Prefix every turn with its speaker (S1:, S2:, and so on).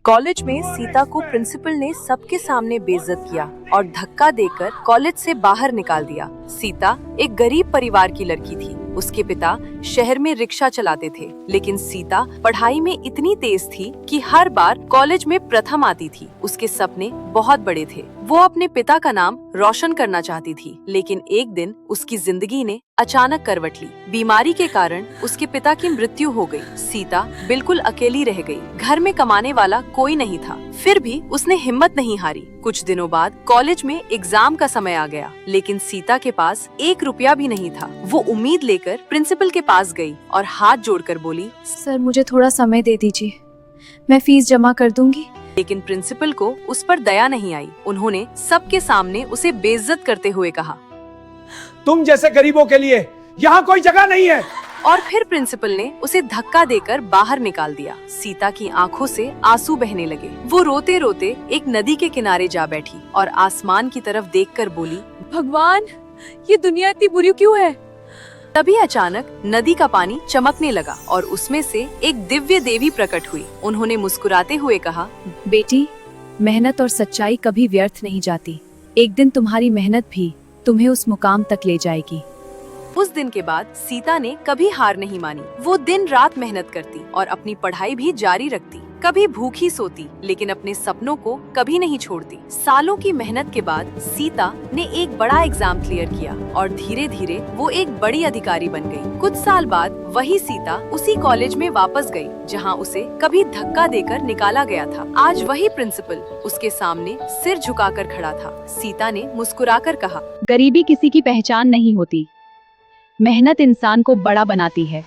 S1: College में सीता को principal ने सबके सामने बेइज्जत किया और धक्का देकर कॉलेज से बाहर निकाल दिया। सीता एक गरीब परिवार की लड़की थी। उसके पिता शहर में रिक्शा चलाते थे, लेकिन सीता पढ़ाई में इतनी तेज थी कि हर बार कॉलेज में प्रथम आती थी। उसके सपने बहुत बड़े थे। वो अपने पिता का नाम रोशन करना चाहती थी, लेकिन एक दिन उसकी जिंदगी ने अचानक करवट ली। बीमारी के कारण उसके पिता की मृत्यु हो गई। सीता बिल्कुल अकेली रह गई। घर में कमाने वाला कोई नहीं था। फिर भी उसने हिम्मत नहीं हारी। कुछ दिनों बाद कॉलेज में एग्जाम का समय आ गया, लेकिन सीता के पास 1 रुपया भी नहीं था। वो उम्मीद लेकर प्रिंसिपल के पास गई और हाथ जोड़कर बोली,
S2: सर मुझे थोड़ा समय दे दीजिए, मैं फीस जमा कर दूंगी।
S1: लेकिन प्रिंसिपल को उस पर दया नहीं आई। उन्होंने सबके सामने उसे बेइज्जत करते हुए कहा,
S3: तुम जैसे गरीबों के लिए यहाँ कोई जगह नहीं है।
S1: और फिर प्रिंसिपल ने उसे धक्का देकर बाहर निकाल दिया। सीता की आंखों से आंसू बहने लगे। वो रोते रोते एक नदी के किनारे जा बैठी और आसमान की तरफ देखकर बोली,
S2: भगवान, ये दुनिया इतनी बुरी क्यों है?
S1: तभी अचानक नदी का पानी चमकने लगा और उसमें से एक दिव्य देवी प्रकट हुई। उन्होंने मुस्कुराते हुए कहा,
S2: बेटी, मेहनत और सच्चाई कभी व्यर्थ नहीं जाती। एक दिन तुम्हारी मेहनत भी तुम्हें उस मुकाम तक ले जाएगी।
S1: उस दिन के बाद सीता ने कभी हार नहीं मानी। वो दिन रात मेहनत करती और अपनी पढ़ाई भी जारी रखती। कभी भूखी सोती, लेकिन अपने सपनों को कभी नहीं छोड़ती। सालों की मेहनत के बाद सीता ने एक बड़ा एग्जाम क्लियर किया और धीरे धीरे वो एक बड़ी अधिकारी बन गई। कुछ साल बाद वही सीता उसी कॉलेज में वापस गई, जहां उसे कभी धक्का देकर निकाला गया था। आज वही प्रिंसिपल उसके सामने सिर झुकाकर खड़ा था। सीता ने मुस्कुराकर कहा,
S4: गरीबी किसी की पहचान नहीं होती, मेहनत इंसान को बड़ा बनाती है।